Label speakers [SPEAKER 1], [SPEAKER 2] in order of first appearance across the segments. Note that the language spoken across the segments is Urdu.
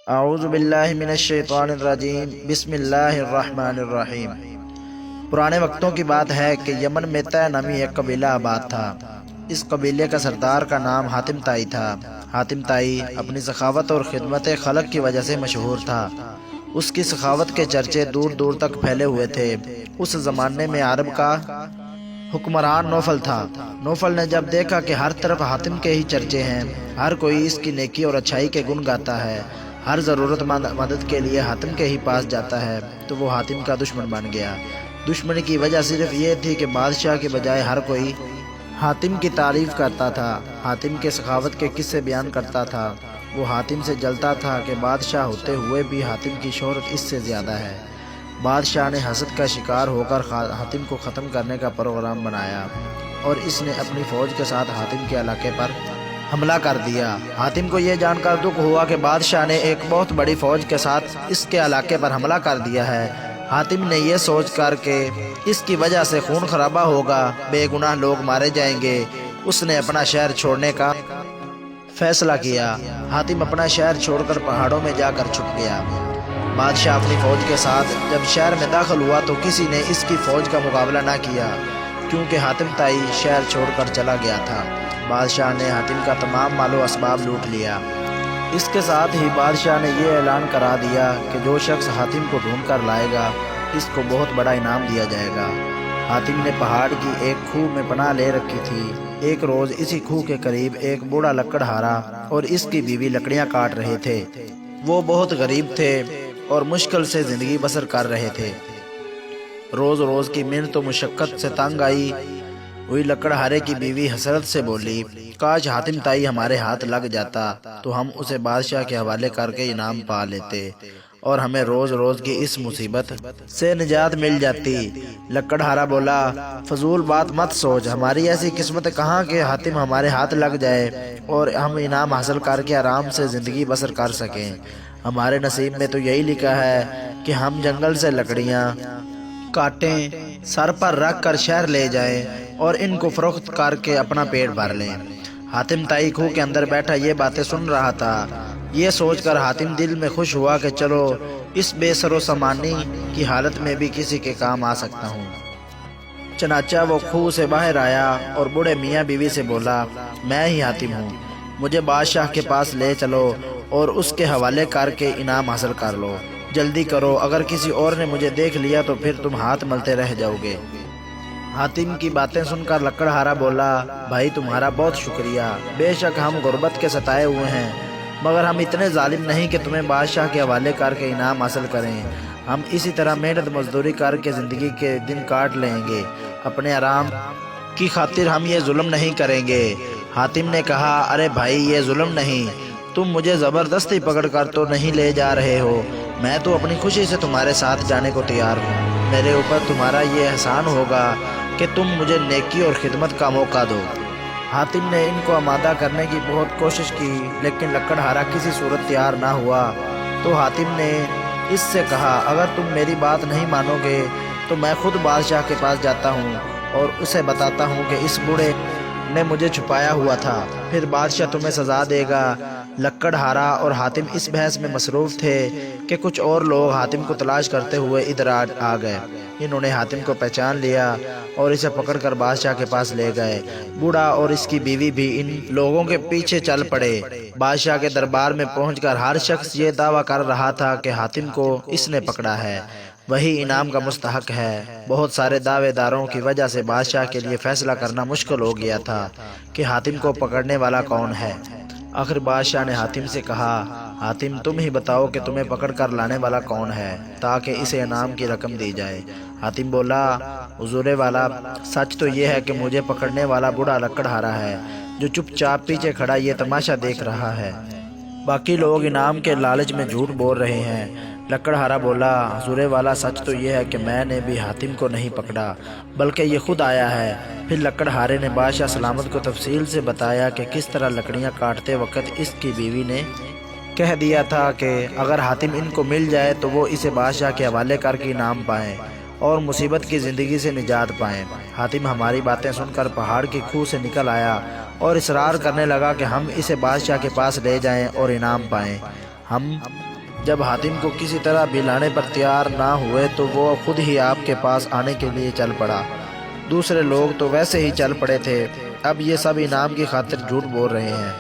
[SPEAKER 1] اعوذ باللہ من الشیطان الرجیم، بسم اللہ الرحمن الرحیم۔ پرانے وقتوں کی بات ہے کہ یمن میں طے نامی ایک قبیلہ آباد تھا۔ اس قبیلے کا سردار کا نام حاتم طائی تھا۔ حاتم طائی اپنی سخاوت اور خدمت خلق کی وجہ سے مشہور تھا۔ اس کی سخاوت کے چرچے دور دور تک پھیلے ہوئے تھے۔ اس زمانے میں عرب کا حکمران نوفل تھا۔ نوفل نے جب دیکھا کہ ہر طرف حاتم کے ہی چرچے ہیں، ہر کوئی اس کی نیکی اور اچھائی کے گن گاتا ہے، ہر ضرورت مند مدد کے لیے حاتم کے ہی پاس جاتا ہے، تو وہ حاتم کا دشمن بن گیا۔ دشمنی کی وجہ صرف یہ تھی کہ بادشاہ کے بجائے ہر کوئی حاتم کی تعریف کرتا تھا، حاتم کے سخاوت کے قصے بیان کرتا تھا۔ وہ حاتم سے جلتا تھا کہ بادشاہ ہوتے ہوئے بھی حاتم کی شہرت اس سے زیادہ ہے۔ بادشاہ نے حسد کا شکار ہو کر حاتم کو ختم کرنے کا پروگرام بنایا اور اس نے اپنی فوج کے ساتھ حاتم کے علاقے پر حملہ کر دیا۔ حاتم کو یہ جان کر دکھ ہوا کہ بادشاہ نے ایک بہت بڑی فوج کے ساتھ اس کے علاقے پر حملہ کر دیا ہے۔ حاتم نے یہ سوچ کر کہ اس کی وجہ سے خون خرابہ ہوگا، بے گناہ لوگ مارے جائیں گے، اس نے اپنا شہر چھوڑنے کا فیصلہ کیا۔ حاتم اپنا شہر چھوڑ کر پہاڑوں میں جا کر چھپ گیا۔ بادشاہ اپنی فوج کے ساتھ جب شہر میں داخل ہوا تو کسی نے اس کی فوج کا مقابلہ نہ کیا، کیونکہ حاتم طائی شہر چھوڑ کر چلا گیا تھا۔ بادشاہ نے حاتم کا تمام مال و اسباب لوٹ لیا۔ اس کے ساتھ ہی بادشاہ نے یہ اعلان کرا دیا کہ جو شخص حاتم کو ڈھونڈ کر لائے گا اس کو بہت بڑا انعام دیا جائے گا۔ حاتم نے پہاڑ کی ایک کھوہ میں پناہ لے رکھی تھی۔ ایک روز اسی کھوہ کے قریب ایک بوڑھا لکڑہارا اور اس کی بیوی لکڑیاں کاٹ رہے تھے۔ وہ بہت غریب تھے اور مشکل سے زندگی بسر کر رہے تھے۔ روز روز کی محنت و مشقت سے تنگ آئی ہوئی لکڑہارے کی بیوی حسرت سے بولی، کاش حاتم طائی ہمارے ہاتھ لگ جاتا تو ہم اسے بادشاہ کے حوالے کر کے انعام پا لیتے اور ہمیں روز روز کی اس مصیبت سے نجات مل جاتی۔ لکڑہارا بولا، فضول بات مت سوچ، ہماری ایسی قسمت کہاں کہ حاتم ہمارے ہاتھ لگ جائے اور ہم انعام حاصل کر کے آرام سے زندگی بسر کر سکیں۔ ہمارے نصیب میں تو یہی لکھا ہے کہ ہم جنگل سے لکڑیاں کاٹیں، سر پر رکھ کر شہر لے جائیں اور ان کو فروخت کر کے اپنا پیٹ بھر لیں۔ حاتم طائی کھوہ کے اندر بیٹھا یہ باتیں سن رہا تھا۔ یہ سوچ کر حاتم دل میں خوش ہوا کہ چلو اس بے سر و سامانی کی حالت میں بھی کسی کے کام آ سکتا ہوں۔ چنانچہ وہ کھوہ سے باہر آیا اور بوڑھے میاں بیوی سے بولا، میں ہی حاتم ہوں، مجھے بادشاہ کے پاس لے چلو اور اس کے حوالے کر کے انعام حاصل کر لو، جلدی کرو، اگر کسی اور نے مجھے دیکھ لیا تو پھر تم ہاتھ ملتے رہ جاؤ گے۔ حاتم کی باتیں سن کر لکڑہارا بولا، بھائی تمہارا بہت شکریہ، بے شک ہم غربت کے ستائے ہوئے ہیں، مگر ہم اتنے ظالم نہیں کہ تمہیں بادشاہ کے حوالے کر کے انعام حاصل کریں۔ ہم اسی طرح محنت مزدوری کر کے زندگی کے دن کاٹ لیں گے، اپنے آرام کی خاطر ہم یہ ظلم نہیں کریں گے۔ حاتم نے کہا، ارے بھائی یہ ظلم نہیں، تم مجھے زبردستی پکڑ کر تو نہیں لے جا رہے ہو، میں تو اپنی خوشی سے تمہارے ساتھ جانے کو تیار ہوں۔ میرے اوپر تمہارا یہ احسان ہوگا کہ تم مجھے نیکی اور خدمت کا موقع دو۔ حاتم نے ان کو آمادہ کرنے کی بہت کوشش کی لیکن لکڑہارا کسی صورت تیار نہ ہوا، تو حاتم نے اس سے کہا، اگر تم میری بات نہیں مانو گے تو میں خود بادشاہ کے پاس جاتا ہوں اور اسے بتاتا ہوں کہ اس بوڑھے نے مجھے چھپایا ہوا تھا، پھر بادشاہ تمہیں سزا دے گا۔ لکڑہارا اور حاتم اس بحث میں مصروف تھے کہ کچھ اور لوگ حاتم کو تلاش کرتے ہوئے ادھر آ گئے۔ انہوں نے حاتم کو پہچان لیا اور اسے پکڑ کر بادشاہ کے پاس لے گئے۔ بوڑھا اور اس کی بیوی بھی ان لوگوں کے پیچھے چل پڑے۔ بادشاہ کے دربار میں پہنچ کر ہر شخص یہ دعویٰ کر رہا تھا کہ حاتم کو اس نے پکڑا ہے، وہی انعام کا مستحق ہے۔ بہت سارے دعوے داروں کی وجہ سے بادشاہ کے لیے فیصلہ کرنا مشکل ہو گیا تھا کہ حاتم کو پکڑنے والا کون ہے۔ آخر بادشاہ نے حاتم سے کہا، حاتم تم ہی بتاؤ کہ تمہیں پکڑ کر لانے والا کون ہے تاکہ اسے انعام کی رقم دی جائے۔ حاتم بولا، حضور والا، سچ تو یہ ہے کہ مجھے پکڑنے والا بوڑھا لکڑہارا ہے جو چپ چاپ پیچھے کھڑا یہ تماشا دیکھ رہا ہے، باقی لوگ انعام کے لالچ میں جھوٹ بول رہے ہیں۔ لکڑہارا بولا، حضور والا، سچ تو یہ ہے کہ میں نے بھی حاتم کو نہیں پکڑا بلکہ یہ خود آیا ہے۔ پھر لکڑہارے نے بادشاہ سلامت کو تفصیل سے بتایا کہ کس طرح لکڑیاں کاٹتے وقت اس کی بیوی نے کہہ دیا تھا کہ اگر حاتم ان کو مل جائے تو وہ اسے بادشاہ کے حوالے کر کے انعام پائیں اور مصیبت کی زندگی سے نجات پائیں۔ حاتم ہماری باتیں سن کر پہاڑ کی کھوہ سے نکل آیا اور اصرار کرنے لگا کہ ہم اسے بادشاہ کے پاس لے جائیں اور انعام پائیں۔ ہم جب حاتم کو کسی طرح بھی لانے پر تیار نہ ہوئے تو وہ خود ہی آپ کے پاس آنے کے لیے چل پڑا۔ دوسرے لوگ تو ویسے ہی چل پڑے تھے، اب یہ سب انعام کی خاطر جھوٹ بول رہے ہیں۔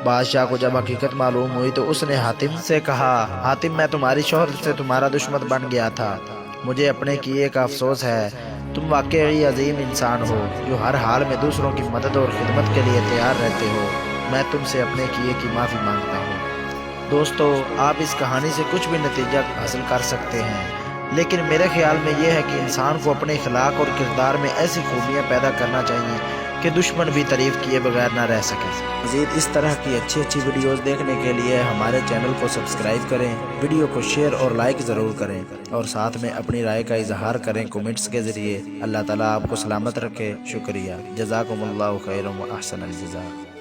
[SPEAKER 1] بادشاہ کو جب حقیقت معلوم ہوئی تو اس نے حاتم سے کہا، حاتم میں تمہاری شہرت سے تمہارا دشمن بن گیا تھا، مجھے اپنے کیے کا افسوس ہے۔ تم واقعی عظیم انسان ہو جو ہر حال میں دوسروں کی مدد اور خدمت کے لیے تیار رہتے ہو، میں تم سے اپنے کیے کی معافی مانگتا ہوں۔ دوستو، آپ اس کہانی سے کچھ بھی نتیجہ حاصل کر سکتے ہیں، لیکن میرے خیال میں یہ ہے کہ انسان کو اپنے اخلاق اور کردار میں ایسی خوبیاں پیدا کرنا چاہیے کہ دشمن بھی تعریف کیے بغیر نہ رہ سکے۔ مزید اس طرح کی اچھی ویڈیوز دیکھنے کے لیے ہمارے چینل کو سبسکرائب کریں، ویڈیو کو شیئر اور لائک ضرور کریں، اور ساتھ میں اپنی رائے کا اظہار کریں کومنٹس کے ذریعے۔ اللہ تعالیٰ آپ کو سلامت رکھے۔ شکریہ۔ جزاکم اللہ خیر و احسن الجزاء۔